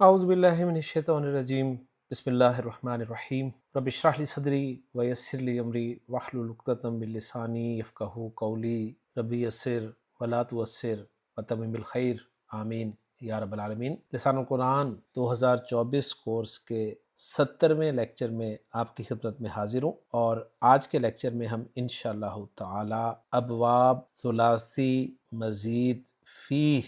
اعوذ باللہ من الشیطان الرجیم بسم اللہ الرحمن الرحیم رب اشرح لی صدری ویسر لی امری واحلل عقدۃ من لسانی یفقہوا قولی رب یسر ولا تعسر وتمم بالخیر آمین یا رب العالمین۔ لسان القرآن 2024 کورس کے 70ویں لیکچر میں آپ کی خدمت میں حاضر ہوں، اور آج کے لیکچر میں ہم انشاءاللہ تعالی ابواب ثلاثی مزید فیہ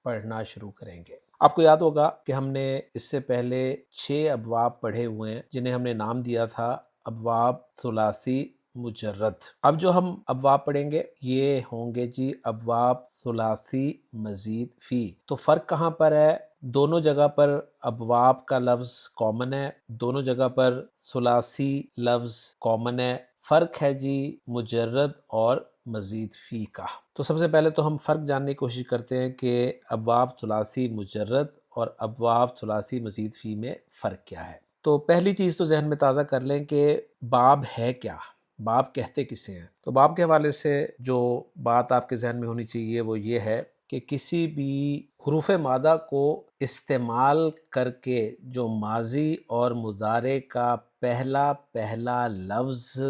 پڑھنا شروع کریں گے۔ آپ کو یاد ہوگا کہ ہم نے اس سے پہلے 6 ابواب پڑھے ہوئے ہیں جنہیں ہم نے نام دیا تھا ابواب ثلاثی مجرد۔ اب جو ہم ابواب پڑھیں گے یہ ہوں گے جی ابواب ثلاثی مزید فی۔ تو فرق کہاں پر ہے؟ دونوں جگہ پر ابواب کا لفظ کامن ہے، دونوں جگہ پر ثلاثی لفظ کامن ہے۔ فرق ہے جی مجرد اور مزید فی کا۔ تو سب سے پہلے تو ہم فرق جاننے کی کوشش کرتے ہیں کہ ابواب ثلاثی مجرد اور ابواب ثلاثی مزید فی میں فرق کیا ہے۔ تو پہلی چیز تو ذہن میں تازہ کر لیں کہ باب ہے کیا، باب کہتے کسے ہیں۔ تو باب کے حوالے سے جو بات آپ کے ذہن میں ہونی چاہیے وہ یہ ہے کہ کسی بھی حروف مادہ کو استعمال کر کے جو ماضی اور مضارع کا پہلا لفظ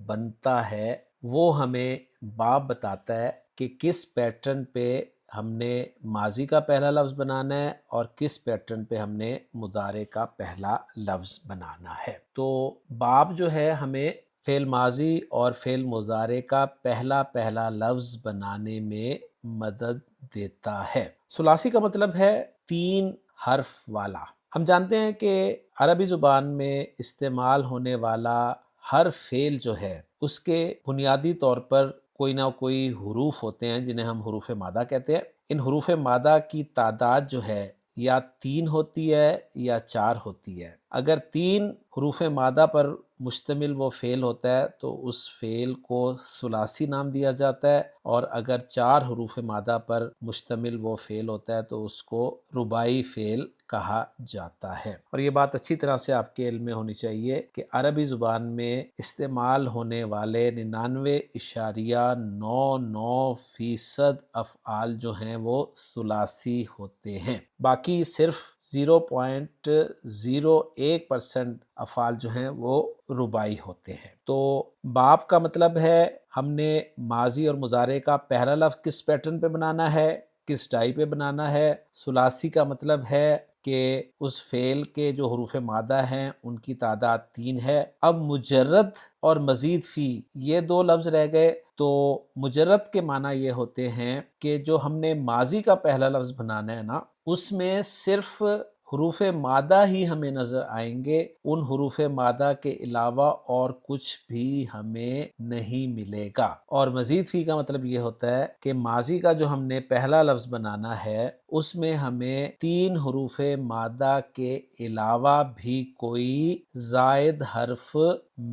بنتا ہے وہ ہمیں باب بتاتا ہے کہ کس پیٹرن پہ ہم نے ماضی کا پہلا لفظ بنانا ہے اور کس پیٹرن پہ ہم نے مضارع کا پہلا لفظ بنانا ہے۔ تو باب جو ہے ہمیں فعل ماضی اور فعل مضارع کا پہلا لفظ بنانے میں مدد دیتا ہے۔ ثلاثی کا مطلب ہے 3 حرف والا۔ ہم جانتے ہیں کہ عربی زبان میں استعمال ہونے والا ہر فعل جو ہے اس کے بنیادی طور پر کوئی نہ کوئی حروف ہوتے ہیں جنہیں ہم حروف مادہ کہتے ہیں۔ ان حروف مادہ کی تعداد جو ہے یا 3 ہوتی ہے یا 4 ہوتی ہے۔ اگر 3 حروف مادہ پر مشتمل وہ فعل ہوتا ہے تو اس فعل کو ثلاثی نام دیا جاتا ہے، اور اگر 4 حروف مادہ پر مشتمل وہ فعل ہوتا ہے تو اس کو رباعی فعل کہا جاتا ہے۔ اور یہ بات اچھی طرح سے آپ کے علم میں ہونی چاہیے کہ عربی زبان میں استعمال ہونے والے 99.99% افعال جو ہیں وہ ثلاثی ہوتے ہیں، باقی صرف 0.01% افعال جو ہیں وہ رباعی ہوتے ہیں۔ تو باب کا مطلب ہے ہم نے ماضی اور مضارع کا پہلا لفظ کس پیٹرن پہ بنانا ہے، کس ڈائی پہ بنانا ہے۔ ثلاثی کا مطلب ہے کہ اس فعل کے جو حروف مادہ ہیں ان کی تعداد 3 ہے۔ اب مجرد اور مزید فی یہ 2 لفظ رہ گئے۔ تو مجرد کے معنی یہ ہوتے ہیں کہ جو ہم نے ماضی کا پہلا لفظ بنانا ہے نا اس میں صرف حروف مادہ ہی ہمیں نظر آئیں گے، ان حروف مادہ کے علاوہ اور کچھ بھی ہمیں نہیں ملے گا۔ اور مزید فی کا مطلب یہ ہوتا ہے کہ ماضی کا جو ہم نے پہلا لفظ بنانا ہے اس میں ہمیں 3 حروف مادہ کے علاوہ بھی کوئی زائد حرف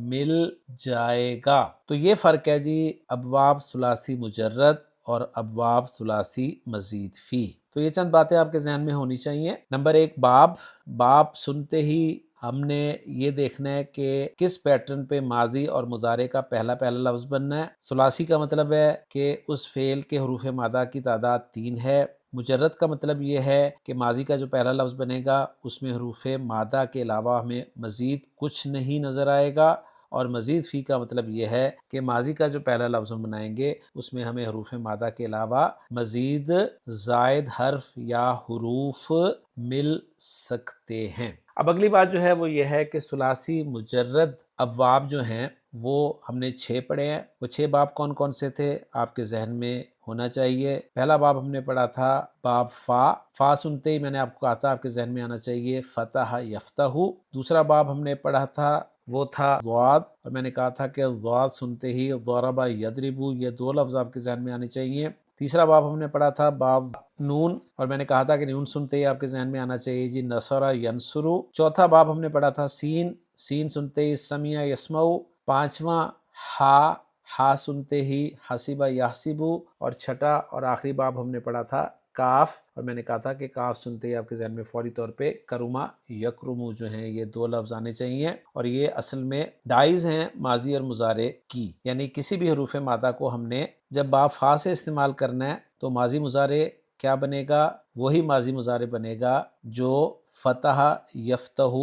مل جائے گا۔ تو یہ فرق ہے جی ابواب ثلاثی مجرد اور ابواب ثلاثی مزید فی۔ تو یہ چند باتیں آپ کے ذہن میں ہونی چاہیے۔ نمبر 1 باب سنتے ہی ہم نے یہ دیکھنا ہے کہ کس پیٹرن پہ ماضی اور مضارع کا پہلا لفظ بننا ہے۔ ثلاثی کا مطلب ہے کہ اس فعل کے حروف مادہ کی تعداد 3 ہے۔ مجرد کا مطلب یہ ہے کہ ماضی کا جو پہلا لفظ بنے گا اس میں حروف مادہ کے علاوہ ہمیں مزید کچھ نہیں نظر آئے گا، اور مزید فی کا مطلب یہ ہے کہ ماضی کا جو پہلا لفظ ہم بنائیں گے اس میں ہمیں حروف مادہ کے علاوہ مزید زائد حرف یا حروف مل سکتے ہیں۔ اب اگلی بات جو ہے وہ یہ ہے کہ ثلاثی مجرد ابواب جو ہیں وہ ہم نے 6 پڑھے ہیں۔ وہ 6 باب کون کون سے تھے آپ کے ذہن میں ہونا چاہیے۔ پہلا باب ہم نے پڑھا تھا باب فا سنتے ہی میں نے آپ کو کہا تھا آپ کے ذہن میں آنا چاہیے فتح یفتح۔ دوسرا باب ہم نے پڑھا تھا وہ تھا ضاد، اور میں نے کہا تھا کہ ضاد سنتے ہی ضرب یضرب، یہ 2 لفظ آپ کے ذہن میں آنے چاہیے۔ تیسرا باب ہم نے پڑھا تھا باب نون، اور میں نے کہا تھا کہ نون سنتے ہی آپ کے ذہن میں آنا چاہیے جی نصر ینصر۔ چوتھا باب ہم نے پڑھا تھا سین سنتے ہی سمع یسمع۔ پانچواں ہا سنتے ہی حسب یحسب، اور چھٹا اور آخری باب ہم نے پڑھا تھا کاف، اور میں نے کہا تھا کہ کاف سنتے ہی آپ کے ذہن میں فوری طور پہ کرما یکرمو جو ہیں یہ 2 لفظ آنے چاہیے، اور یہ اصل میں ڈائز ہیں ماضی اور مضارع کی، یعنی کسی بھی حروف مادہ کو ہم نے جب باب فا سے استعمال کرنا ہے تو ماضی مضارع کیا بنے گا؟ وہی ماضی مضارع بنے گا جو فتح یفتح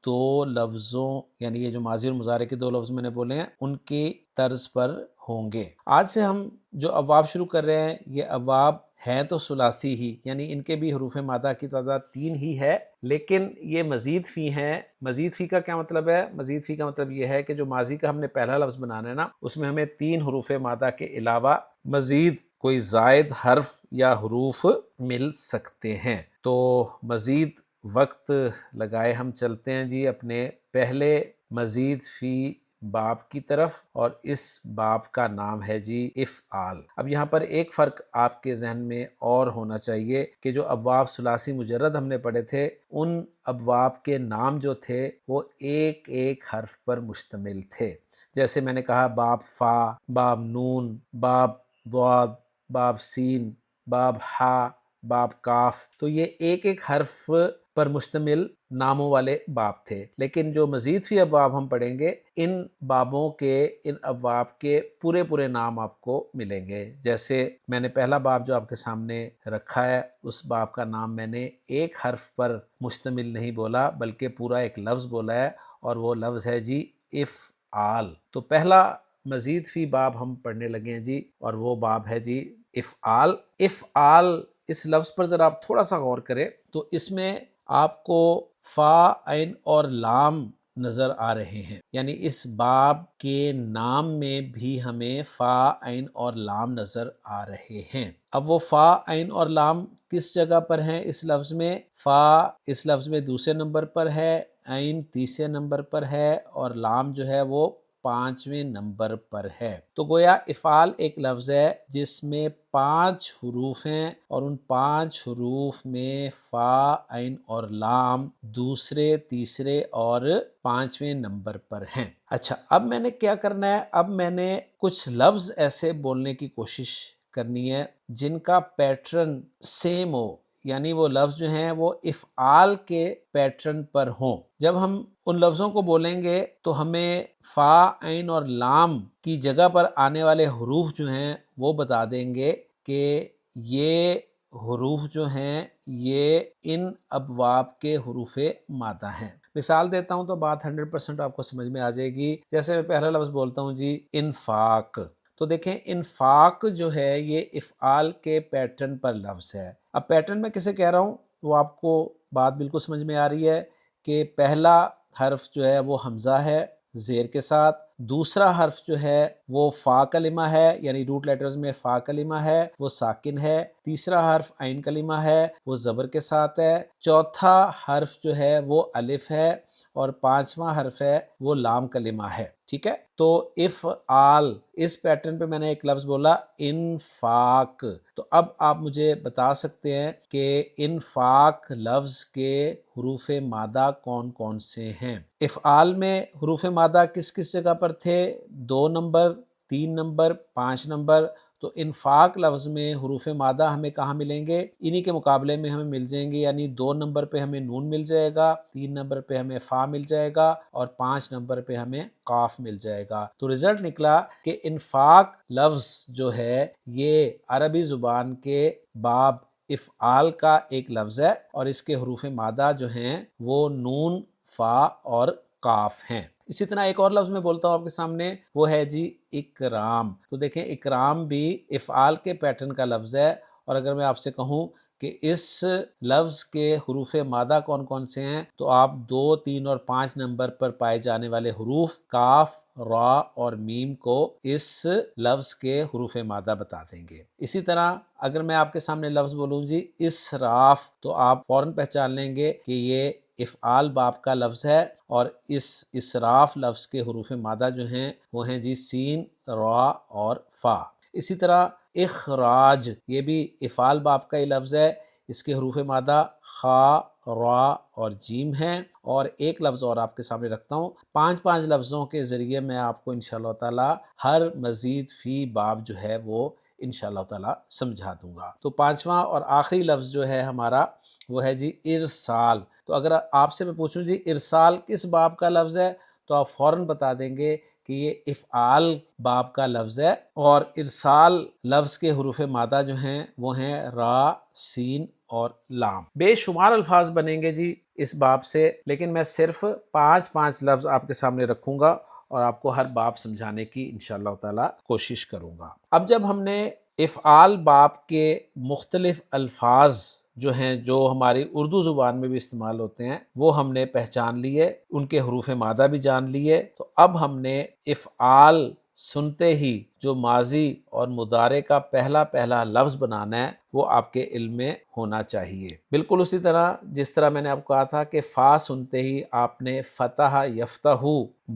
دو لفظوں، یعنی یہ جو ماضی اور مضارع کے دو لفظ میں نے بولے ہیں ان کی طرز پر ہوں گے۔ آج سے ہم جو ابواب شروع کر رہے ہیں یہ ابواب ہیں تو ثلاثی ہی، یعنی ان کے بھی حروف مادہ کی تعداد 3 ہی ہے، لیکن یہ مزید فی ہیں۔ مزید فی کا کیا مطلب ہے؟ مزید فی کا مطلب یہ ہے کہ جو ماضی کا ہم نے پہلا لفظ بنانا ہے نا، اس میں ہمیں 3 حروف مادہ کے علاوہ مزید کوئی زائد حرف یا حروف مل سکتے ہیں۔ تو مزید وقت لگائے ہم چلتے ہیں جی اپنے پہلے مزید فی باب کی طرف، اور اس باب کا نام ہے جی افعال۔ اب یہاں پر ایک فرق آپ کے ذہن میں اور ہونا چاہیے کہ جو ابواب ثلاثی مجرد ہم نے پڑھے تھے ان ابواب کے نام جو تھے وہ ایک ایک حرف پر مشتمل تھے۔ جیسے میں نے کہا باب فا، باب نون، باب ضاد، باب سین، باب ہا، باب کاف، تو یہ ایک ایک حرف پر مشتمل ناموں والے باب تھے۔ لیکن جو مزید فی ابواب ہم پڑھیں گے ان بابوں کے، ان ابواب کے پورے پورے نام آپ کو ملیں گے۔ جیسے میں نے پہلا باب جو آپ کے سامنے رکھا ہے اس باب کا نام میں نے ایک حرف پر مشتمل نہیں بولا بلکہ پورا ایک لفظ بولا ہے، اور وہ لفظ ہے جی افعال۔ تو پہلا مزید فی باب ہم پڑھنے لگے ہیں جی، اور وہ باب ہے جی افعال۔ افعال اس لفظ پر ذرا آپ تھوڑا سا غور کریں تو اس میں آپ کو فا، عین اور لام نظر آ رہے ہیں، یعنی اس باب کے نام میں بھی ہمیں فا، عین اور لام نظر آ رہے ہیں۔ اب وہ فا، عین اور لام کس جگہ پر ہیں اس لفظ میں؟ فا اس لفظ میں دوسرے نمبر پر ہے، عین تیسرے نمبر پر ہے، اور لام جو ہے وہ 5ویں نمبر پر ہے۔ تو گویا افعال ایک لفظ ہے جس میں 5 حروف ہیں، اور ان 5 حروف میں فا، عین اور لام دوسرے، تیسرے اور 5ویں نمبر پر ہیں۔ اچھا، اب میں نے کیا کرنا ہے؟ اب میں نے کچھ لفظ ایسے بولنے کی کوشش کرنی ہے جن کا پیٹرن سیم ہو، یعنی وہ لفظ جو ہیں وہ افعال کے پیٹرن پر ہوں۔ جب ہم ان لفظوں کو بولیں گے تو ہمیں فا، عین اور لام کی جگہ پر آنے والے حروف جو ہیں وہ بتا دیں گے کہ یہ حروف جو ہیں یہ ان ابواب کے حروف مادہ ہیں۔ مثال دیتا ہوں تو بات 100% آپ کو سمجھ میں آ جائے گی۔ جیسے میں پہلا لفظ بولتا ہوں جی انفاق، تو دیکھیں انفاق جو ہے یہ افعال کے پیٹرن پر لفظ ہے۔ اب پیٹرن میں کسے کہہ رہا ہوں وہ آپ کو بات بالکل سمجھ میں آ رہی ہے کہ پہلا حرف جو ہے وہ حمزہ ہے زیر کے ساتھ، دوسرا حرف جو ہے وہ فا کلمہ ہے، یعنی روٹ لیٹرز میں فا کلمہ ہے وہ ساکن ہے، تیسرا حرف عین کلمہ ہے وہ زبر کے ساتھ ہے، چوتھا حرف جو ہے وہ الف ہے، اور 5واں حرف ہے وہ لام کلمہ ہے۔ ٹھیک ہے، تو افعال اس پیٹرن پہ میں نے ایک لفظ بولا انفاق۔ تو اب آپ مجھے بتا سکتے ہیں کہ انفاق لفظ کے حروف مادہ کون کون سے ہیں؟ افعال میں حروف مادہ کس کس جگہ پر تھے؟ 2 نمبر، 3 نمبر، 5 نمبر۔ تو انفاق لفظ میں حروف مادہ ہمیں کہاں ملیں گے؟ انہی کے مقابلے میں ہمیں مل جائیں گے، یعنی 2 نمبر پہ ہمیں نون مل جائے گا، 3 نمبر پہ ہمیں فا مل جائے گا، اور 5 نمبر پہ ہمیں قاف مل جائے گا۔ تو رزلٹ نکلا کہ انفاق لفظ جو ہے یہ عربی زبان کے باب افعال کا ایک لفظ ہے، اور اس کے حروف مادہ جو ہیں وہ نون، فا اور قاف ہیں۔ اسی طرح ایک اور لفظ میں بولتا ہوں آپ کے سامنے، وہ ہے جی اکرام۔ تو دیکھیں اکرام بھی افعال کے پیٹرن کا لفظ ہے، اور اگر میں آپ سے کہوں کہ اس لفظ کے حروف مادہ کون کون سے ہیں تو آپ 2، 3 اور 5 نمبر پر پائے جانے والے حروف کاف، را اور میم کو اس لفظ کے حروف مادہ بتا دیں گے۔ اسی طرح اگر میں آپ کے سامنے لفظ بولوں جی اسراف، تو آپ فوراً پہچان لیں گے کہ یہ افعال باب کا لفظ ہے، اور اس اسراف لفظ کے حروف مادہ جو ہیں وہ ہیں جی سین، را اور فا۔ اسی طرح اخراج، یہ بھی افعال باب کا ہی لفظ ہے، اس کے حروف مادہ خا، را اور جیم ہیں۔ اور ایک لفظ اور آپ کے سامنے رکھتا ہوں، 5 لفظوں کے ذریعے میں آپ کو انشاءاللہ تعالی ہر مزید فی باب جو ہے وہ انشاءاللہ تعالی سمجھا دوں گا۔ تو 5واں اور آخری لفظ جو ہے ہمارا وہ ہے جی ارسال۔ تو اگر آپ سے میں پوچھوں جی ارسال کس باب کا لفظ ہے تو آپ فوراً بتا دیں گے کہ یہ افعال باب کا لفظ ہے، اور ارسال لفظ کے حروف مادہ جو ہیں وہ ہیں را، سین اور لام۔ بے شمار الفاظ بنیں گے جی اس باب سے، لیکن میں صرف 5 لفظ آپ کے سامنے رکھوں گا اور آپ کو ہر باب سمجھانے کی انشاءاللہ تعالی کوشش کروں گا۔ اب جب ہم نے افعال باب کے مختلف الفاظ جو ہیں جو ہماری اردو زبان میں بھی استعمال ہوتے ہیں وہ ہم نے پہچان لیے، ان کے حروف مادہ بھی جان لیے، تو اب ہم نے افعال سنتے ہی جو ماضی اور مضارع کا پہلا لفظ بنانا ہے وہ آپ کے علم میں ہونا چاہیے۔ بالکل اسی طرح جس طرح میں نے آپ کو کہا تھا کہ فا سنتے ہی آپ نے فتح یفتح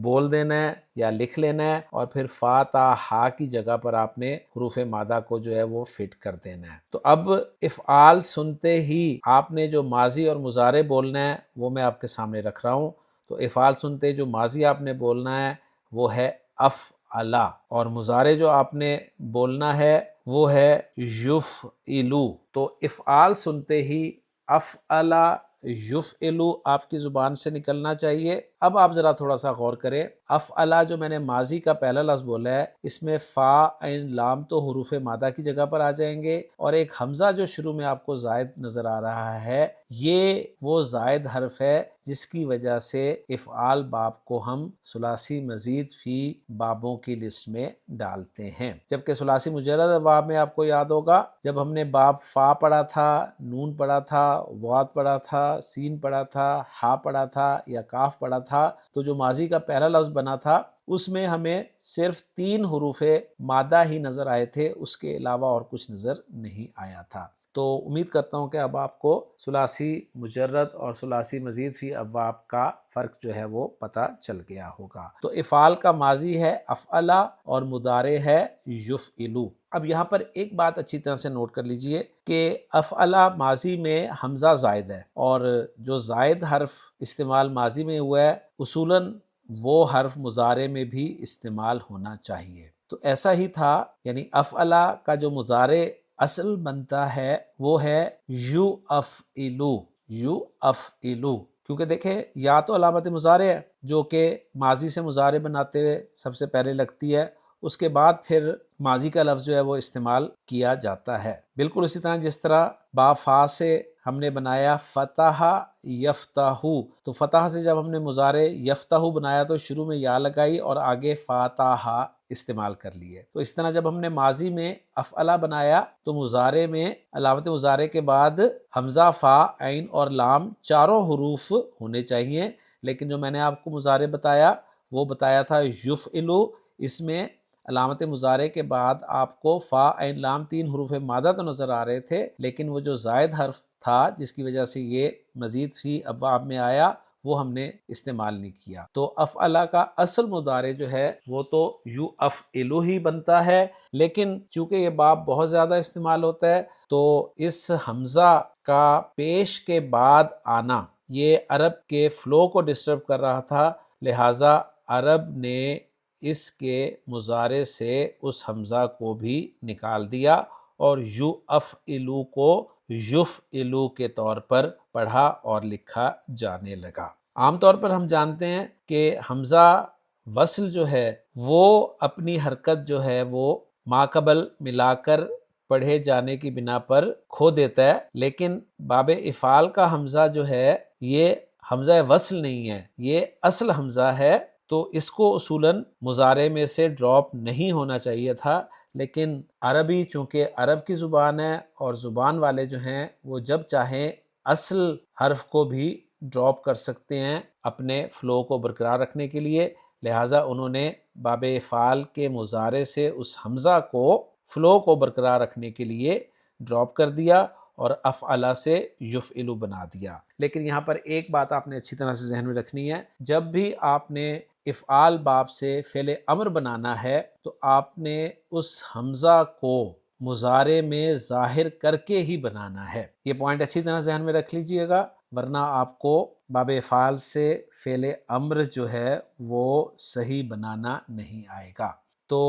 بول دینا ہے یا لکھ لینا ہے، اور پھر فا تا ہا کی جگہ پر آپ نے حروف مادہ کو جو ہے وہ فٹ کر دینا ہے۔ تو اب افعال سنتے ہی آپ نے جو ماضی اور مضارع بولنا ہے وہ میں آپ کے سامنے رکھ رہا ہوں۔ تو افعال سنتے ہی جو ماضی آپ نے بولنا ہے وہ ہے افعلا، اور مضارع جو آپ نے بولنا ہے وہ ہے یفعلو۔ تو افعال سنتے ہی افعلا یفعلو آپ کی زبان سے نکلنا چاہیے۔ اب آپ ذرا تھوڑا سا غور کریں، افعلا جو میں نے ماضی کا پہلا لفظ بولا ہے اس میں فا عین لام تو حروف مادہ کی جگہ پر آ جائیں گے، اور ایک حمزہ جو شروع میں آپ کو زائد نظر آ رہا ہے یہ وہ زائد حرف ہے جس کی وجہ سے افعال باب کو ہم ثلاثی مزید فی بابوں کی لسٹ میں ڈالتے ہیں، جبکہ ثلاثی مجرد باب میں آپ کو یاد ہوگا جب ہم نے باب فا پڑھا تھا، نون پڑھا تھا، واد پڑھا تھا، سین پڑھا تھا، ہا پڑھا تھا یا کاف پڑھا تھا، تو جو ماضی کا پہلا لفظ بنا تھا اس میں ہمیں صرف 3 حروف مادہ ہی نظر آئے تھے، اس کے علاوہ اور کچھ نظر نہیں آیا تھا۔ تو امید کرتا ہوں کہ اب آپ کو ثلاثی مجرد اور ثلاثی مزید فی ابواب کا فرق جو ہے وہ پتہ چل گیا ہوگا۔ تو افعال کا ماضی ہے افعلا اور مضارع ہے یفعلو۔ اب یہاں پر ایک بات اچھی طرح سے نوٹ کر لیجئے کہ افعلا ماضی میں حمزہ زائد ہے، اور جو زائد حرف استعمال ماضی میں ہوا ہے اصولاً وہ حرف مضارع میں بھی استعمال ہونا چاہیے۔ تو ایسا ہی تھا، یعنی افعلا کا جو مضارع اصل بنتا ہے وہ ہے یفعلو، یفعلو، کیونکہ دیکھیں یا تو علامت مضارع ہے جو کہ ماضی سے مضارع بناتے ہوئے سب سے پہلے لگتی ہے، اس کے بعد پھر ماضی کا لفظ جو ہے وہ استعمال کیا جاتا ہے۔ بالکل اسی طرح جس طرح با فا سے ہم نے بنایا فتح یفتح، تو فتح سے جب ہم نے مضارع یفتح بنایا تو شروع میں یا لگائی اور آگے فاتح استعمال کر لیے۔ تو اس طرح جب ہم نے ماضی میں افعلا بنایا تو مضارع میں علامت مضارع کے بعد حمزہ، فا، عین اور لام چاروں حروف ہونے چاہیے، لیکن جو میں نے آپ کو مضارع بتایا وہ بتایا تھا یفعلو، اس میں علامت مضارع کے بعد آپ کو فا، عین، لام 3 حروف مادہ تو نظر آ رہے تھے، لیکن وہ جو زائد حرف تھا جس کی وجہ سے یہ مزید فی ابواب میں آیا وہ ہم نے استعمال نہیں کیا۔ تو افعلا کا اصل مضارع جو ہے وہ تو یفعلو ہی بنتا ہے، لیکن چونکہ یہ باب بہت زیادہ استعمال ہوتا ہے تو اس حمزہ کا پیش کے بعد آنا یہ عرب کے فلو کو ڈسٹرب کر رہا تھا، لہٰذا عرب نے اس کے مضارع سے اس حمزہ کو بھی نکال دیا اور یفعلو کو یفعلو کے طور پر پڑھا اور لکھا جانے لگا۔ عام طور پر ہم جانتے ہیں کہ حمزہ وصل جو ہے وہ اپنی حرکت جو ہے وہ ماقبل ملا کر پڑھے جانے کی بنا پر کھو دیتا ہے، لیکن باب افعال کا حمزہ جو ہے یہ حمزہ وصل نہیں ہے، یہ اصل حمزہ ہے، تو اس کو اصولاً مضارع میں سے ڈراپ نہیں ہونا چاہیے تھا، لیکن عربی چونکہ عرب کی زبان ہے اور زبان والے جو ہیں وہ جب چاہیں اصل حرف کو بھی ڈراپ کر سکتے ہیں اپنے فلو کو برقرار رکھنے کے لیے، لہٰذا انہوں نے باب افعال کے مضارع سے اس حمزہ کو فلو کو برقرار رکھنے کے لیے ڈراپ کر دیا اور افعلا سے یفعلو بنا دیا۔ لیکن یہاں پر ایک بات آپ نے اچھی طرح سے ذہن میں رکھنی ہے، جب بھی آپ نے افعال باب سے فعل امر بنانا ہے تو آپ نے اس حمزہ کو مضارع میں ظاہر کر کے ہی بنانا ہے۔ یہ پوائنٹ اچھی طرح ذہن میں رکھ لیجئے گا، ورنہ آپ کو باب افعال سے فعل امر جو ہے وہ صحیح بنانا نہیں آئے گا۔ تو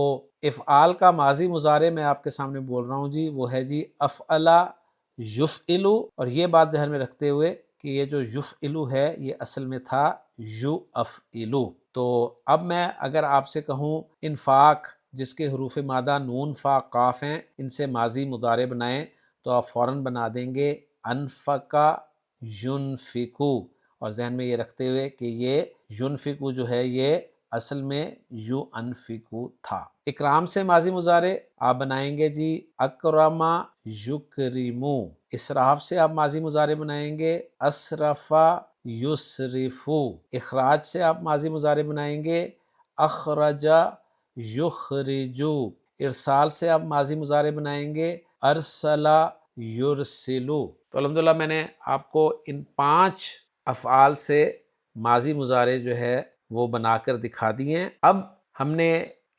افعال کا ماضی مضارع میں آپ کے سامنے بول رہا ہوں جی، وہ ہے جی افعلا یفعلو، اور یہ بات ذہن میں رکھتے ہوئے کہ یہ جو یفعلو ہے یہ اصل میں تھا یفعلو۔ تو اب میں اگر آپ سے کہوں انفاق جس کے حروف مادہ نون فا قاف ہیں، ان سے ماضی مضارع بنائیں تو آپ فوراً بنا دیں گے انفقا ینفقو، اور ذہن میں یہ رکھتے ہوئے کہ یہ ینفقو جو ہے یہ اصل میں یو انفقو تھا۔ اکرام سے ماضی مضارع آپ بنائیں گے جی اکرما یکرمو، اسراف سے آپ ماضی مضارع بنائیں گے اسرفا یسرفو، اخراج سے آپ ماضی مضارع بنائیں گے اخرجا یخرجو، ارسال سے آپ ماضی مضارع بنائیں گے ارسلا یرسلو۔ تو الحمدللہ میں نے آپ کو ان 5 افعال سے ماضی مضارع جو ہے وہ بنا کر دکھا دیے ہیں۔ اب ہم نے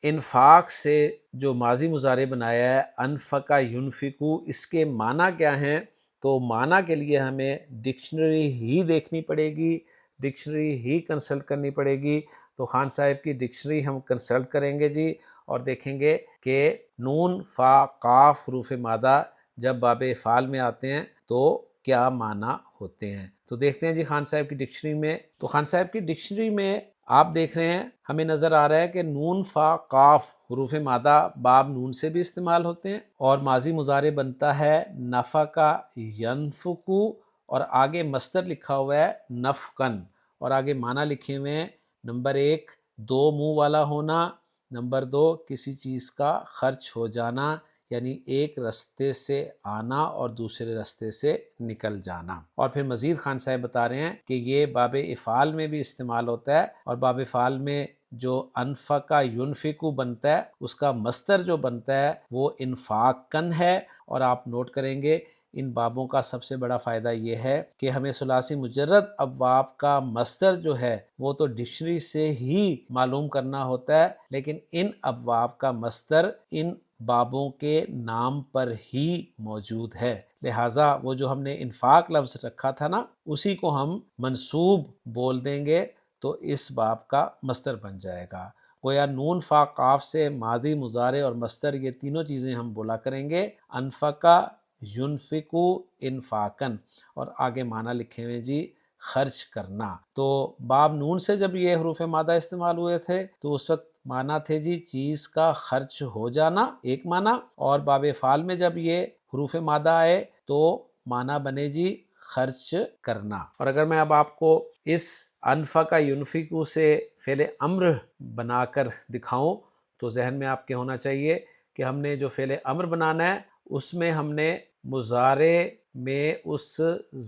انفاق سے جو ماضی مضارع بنایا ہے انفقا ینفقو، اس کے معنی کیا ہیں؟ تو معنی کے لیے ہمیں ڈکشنری ہی دیکھنی پڑے گی، ڈکشنری ہی کنسلٹ کرنی پڑے گی۔ تو خان صاحب کی ڈکشنری ہم کنسلٹ کریں گے جی، اور دیکھیں گے کہ نون فا قاف حروف مادہ جب باب افعال میں آتے ہیں تو کیا معنی ہوتے ہیں۔ تو دیکھتے ہیں جی خان صاحب کی ڈکشنری میں۔ تو خان صاحب کی ڈکشنری میں آپ دیکھ رہے ہیں، ہمیں نظر آ رہا ہے کہ نون فا قاف حروف مادہ باب نون سے بھی استعمال ہوتے ہیں، اور ماضی مضارع بنتا ہے نفقا ینفقو، اور آگے مصدر لکھا ہوا ہے نفقن، اور آگے معنی لکھے ہوئے ہیں نمبر 1 دو منہ والا ہونا، نمبر 2 کسی چیز کا خرچ ہو جانا، یعنی ایک رستے سے آنا اور دوسرے رستے سے نکل جانا۔ اور پھر مزید خان صاحب بتا رہے ہیں کہ یہ باب افعال میں بھی استعمال ہوتا ہے، اور باب افعال میں جو انفقا ینفقو بنتا ہے اس کا مصدر جو بنتا ہے وہ انفاقن ہے۔ اور آپ نوٹ کریں گے ان بابوں کا سب سے بڑا فائدہ یہ ہے کہ ہمیں ثلاثی مجرد ابواب کا مصدر جو ہے وہ تو ڈکشنری سے ہی معلوم کرنا ہوتا ہے، لیکن ان ابواب کا مصدر ان بابوں کے نام پر ہی موجود ہے، لہٰذا وہ جو ہم نے انفاق لفظ رکھا تھا نا اسی کو ہم منصوب بول دیں گے تو اس باب کا مصدر بن جائے گا۔ گویا نون فا قاف سے ماضی مضارع اور مصدر یہ تینوں چیزیں ہم بولا کریں گے انفقا ینفقو انفاقن، اور آگے معنی لکھے ہوئے جی خرچ کرنا۔ تو باب نون سے جب یہ حروف مادہ استعمال ہوئے تھے تو اس وقت معنی تھے جی چیز کا خرچ ہو جانا ایک معنی، اور باب افعال میں جب یہ حروف مادہ آئے تو معنی بنے جی خرچ کرنا۔ اور اگر میں اب آپ کو اس انفقا ینفقو سے فعل امر بنا کر دکھاؤں تو ذہن میں آپ کے ہونا چاہیے کہ ہم نے جو فعل امر بنانا ہے اس میں ہم نے مضارع میں اس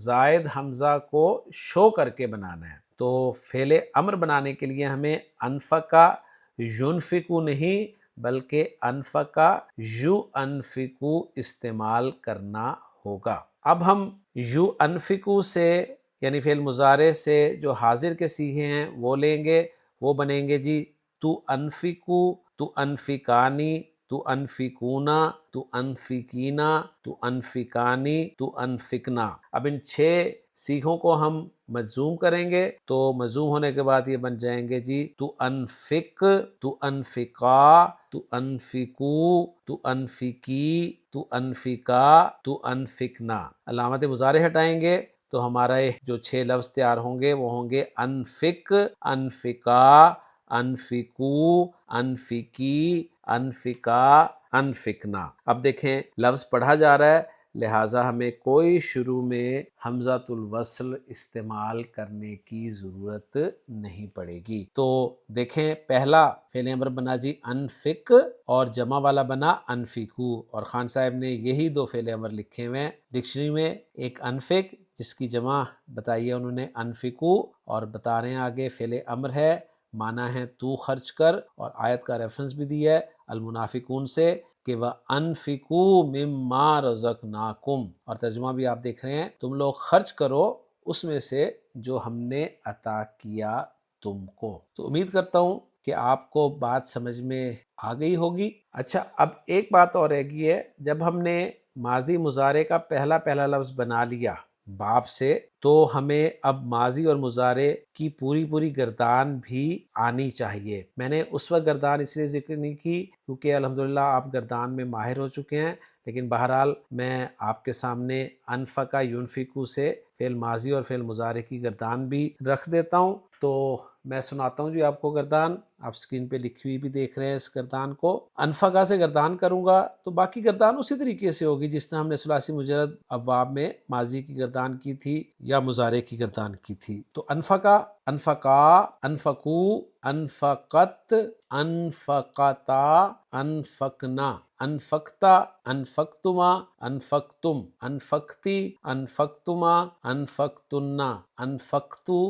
زائد حمزہ کو شو کر کے بنانا ہے۔ تو فعل امر بنانے کے لیے ہمیں انفقا ینفقو نہیں بلکہ انفقا یو انفقو استعمال کرنا ہوگا۔ اب ہم یو انفقو سے یعنی فعل مضارع سے جو حاضر کے صیغے ہیں وہ لیں گے، وہ بنیں گے جی تو انفقو، تو انفقانی، تو انفقونا، تو انفقینا، تو انفقانی، تو انفقنا۔ اب ان 6 صیغوں کو ہم مجزوم کریں گے تو مجزوم ہونے کے بعد یہ بن جائیں گے جی تو انفق، تو انفقا، تو انفقو، تو انفقی، تو انفقا، تو انفقنا۔ علامت مضارع ہٹائیں گے تو ہمارا جو 6 لفظ تیار ہوں گے وہ ہوں گے انفق، انفقا، انفقو، انفقی، انفقا، انفقنا۔ اب دیکھیں لفظ پڑھا جا رہا ہے لہٰذا ہمیں کوئی شروع میں حمزۃ الوصل استعمال کرنے کی ضرورت نہیں پڑے گی۔ تو دیکھیں پہلا فعل امر بنا جی انفق اور جمع والا بنا انفقو، اور خان صاحب نے یہی 2 فعل امر لکھے ہوئے ہیں ڈکشنری میں، ایک انفق جس کی جمع بتائی ہے انہوں نے انفقو، اور بتا رہے ہیں آگے فعل امر ہے، معنی ہے تو خرچ کر، اور آیت کا ریفرنس بھی دیا ہے المنافقون سے کہ وَأَنفِقُوا مِمَّا رَزَقْنَاكُمْ، اور ترجمہ بھی آپ دیکھ رہے ہیں تم لوگ خرچ کرو اس میں سے جو ہم نے عطا کیا تم کو۔ تو امید کرتا ہوں کہ آپ کو بات سمجھ میں آ گئی ہوگی۔ اچھا اب ایک بات اور رہ گئی ہے، جب ہم نے ماضی مضارع کا پہلا لفظ بنا لیا باب سے تو ہمیں اب ماضی اور مضارع کی پوری گردان بھی آنی چاہیے۔ میں نے اس وقت گردان اس لیے ذکر نہیں کی کیونکہ الحمدللہ آپ گردان میں ماہر ہو چکے ہیں، لیکن بہرحال میں آپ کے سامنے انفقا ینفقو سے فعل ماضی اور فعل مضارع کی گردان بھی رکھ دیتا ہوں۔ تو میں سناتا ہوں جی آپ کو گردان، آپ اسکرین پہ لکھی ہوئی بھی دیکھ رہے ہیں اس گردان کو۔ انفقا سے گردان کروں گا تو باقی گردان اسی طریقے سے ہوگی جس طرح ہم نے ثلاثی مجرد ابواب میں ماضی کی گردان کی تھی یا مضارع کی گردان کی تھی۔ تو انفقا، انفقا، انفقو، انفقت، انفقتا، انفقنا، انفقتا، انفقتما، انفقتم، انفقتی، انفقتما، انفقتنا، انفقتو،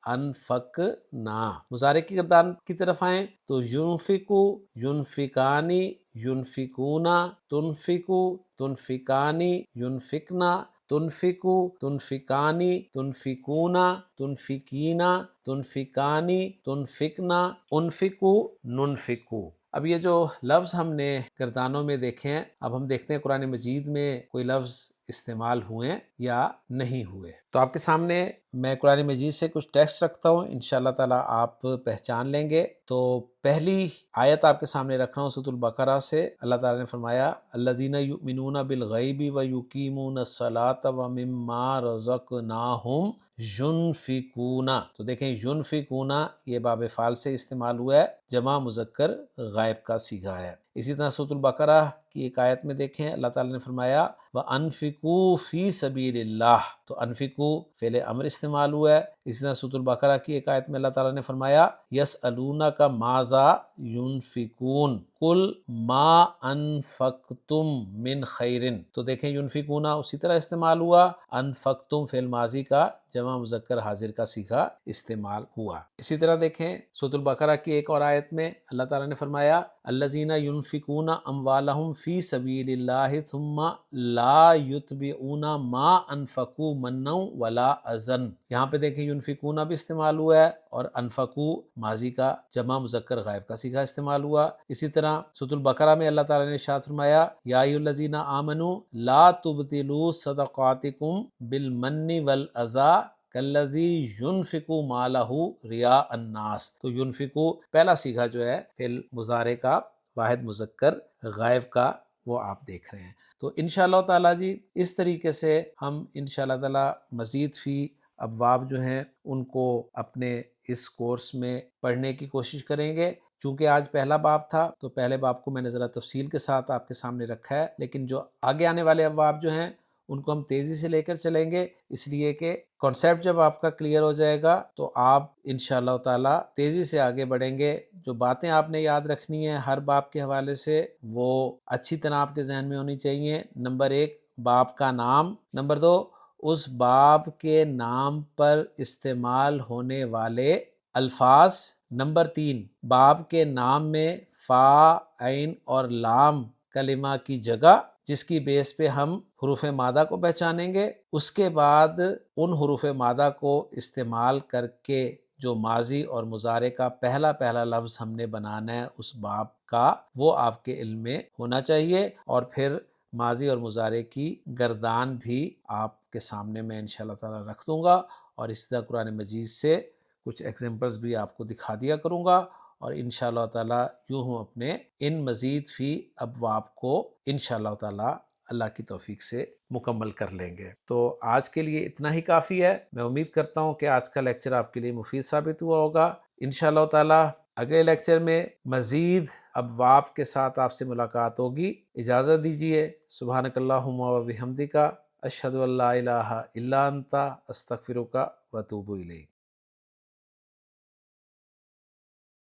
انفقنا۔ مضارع کی گردان کی طرف آئیں تو ینفقو، ینفقانی، ینفقونا، تنفقو، تنفقانی، ینفقنا، تنفقو، تنفقانی، تنفقونا، تنفقینا، تنفقانی، تنفقنا، انفقو، ننفقو۔ اب یہ جو لفظ ہم نے گردانوں میں دیکھے ہیں، اب ہم دیکھتے ہیں قرآن مجید میں کوئی لفظ استعمال ہوئے یا نہیں ہوئے۔ تو آپ کے سامنے میں قرآن مجید سے کچھ ٹیکسٹ رکھتا ہوں، انشاءاللہ تعالیٰ آپ پہچان لیں گے۔ تو پہلی آیت آپ کے سامنے رکھ رہا ہوں سورۃ البقرہ سے۔ اللہ تعالیٰ نے فرمایا الذین یؤمنون بالغیب ویقیمون الصلاۃ ومما رزقناہم ینفقون۔ تو دیکھیں ینفقون یہ باب فعل سے استعمال ہوا ہے، جمع مذکر غائب کا صیغہ ہے۔ اسی طرح سورۃ البقرہ کی ایک آیت میں دیکھیں اللہ تعالیٰ نے فرمایا وَأَنفِقُوا فِي سَبِيلِ اللَّهِ، تو انفقو فعل امر استعمال ہوا ہے۔ اسی طرح سورۃ البقرہ کی ایک آیت میں اللہ تعالیٰ نے فرمایا يَسْأَلُونَكَ مَاذَا يُنفِقُونَ قُلْ مَا أَنفَقْتُم مِّن خَيْرٍ، تو دیکھیں ينفقون اسی طرح استعمال ہوا، انفقتم فعل ماضی کا جمع مذکر حاضر کا صیغہ استعمال ہوا۔ اسی طرح دیکھیں سورۃ البقرہ کی ایک اور آیت میں اللہ تعالیٰ نے فرمایا الذین ينفقون اموالهم فی سبیل اللہ ثم لا یتبعون ما انفقوا منا ولا اذى، یہاں پہ دیکھیں ينفقون بھی استعمال ہوا ہے اور انفقوا ماضی کا جمع مذکر غائب کا صیغہ استعمال ہوا۔ اسی طرح سورۃ البقرہ میں اللہ تعالیٰ نے ارشاد فرمایا یا ایھا الذین آمنوا لا تبطلوا صدقاتکم بالمن والاذى کالذی ینفق مالہ ریا الناس، تو ینفقو پہلا صیغہ جو ہے فعل مضارع کا واحد مذکر غائب کا وہ آپ دیکھ رہے ہیں۔ تو انشاءاللہ تعالیٰ جی اس طریقے سے ہم انشاءاللہ تعالیٰ مزید فی ابواب جو ہیں ان کو اپنے اس کورس میں پڑھنے کی کوشش کریں گے۔ چونکہ آج پہلا باب تھا تو پہلے باب کو میں نے ذرا تفصیل کے ساتھ آپ کے سامنے رکھا ہے، لیکن جو آگے آنے والے ابواب جو ہیں ان کو ہم تیزی سے لے کر چلیں گے، اس لیے کہ کانسیپٹ جب آپ کا کلیئر ہو جائے گا تو آپ انشاءاللہ تعالیٰ تیزی سے آگے بڑھیں گے۔ جو باتیں آپ نے یاد رکھنی ہیں ہر باب کے حوالے سے وہ اچھی طرح آپ کے ذہن میں ہونی چاہیے۔ نمبر 1 باب کا نام، نمبر 2 اس باب کے نام پر استعمال ہونے والے الفاظ، نمبر 3 باب کے نام میں فا، عین اور لام کلمہ کی جگہ جس کی بیس پہ ہم حروف مادہ کو پہچانیں گے، اس کے بعد ان حروف مادہ کو استعمال کر کے جو ماضی اور مضارع کا پہلا لفظ ہم نے بنانا ہے اس باب کا، وہ آپ کے علم میں ہونا چاہیے۔ اور پھر ماضی اور مضارع کی گردان بھی آپ کے سامنے میں انشاءاللہ تعالیٰ رکھ دوں گا، اور اس طرح قرآن مجید سے کچھ ایگزامپلز بھی آپ کو دکھا دیا کروں گا، اور انشاءاللہ تعالیٰ یوں ہم اپنے ان مزید فی ابواب کو انشاءاللہ تعالیٰ اللہ کی توفیق سے مکمل کر لیں گے۔ تو آج کے لیے اتنا ہی کافی ہے۔ میں امید کرتا ہوں کہ آج کا لیکچر آپ کے لیے مفید ثابت ہوا ہوگا۔ انشاءاللہ تعالیٰ اگلے لیکچر میں مزید ابواب کے ساتھ آپ سے ملاقات ہوگی۔ اجازت دیجیے۔ سبحانک اللہم و بحمدک، اشہد ان لا الہ الا انت، استغفرک و اتوب الیک۔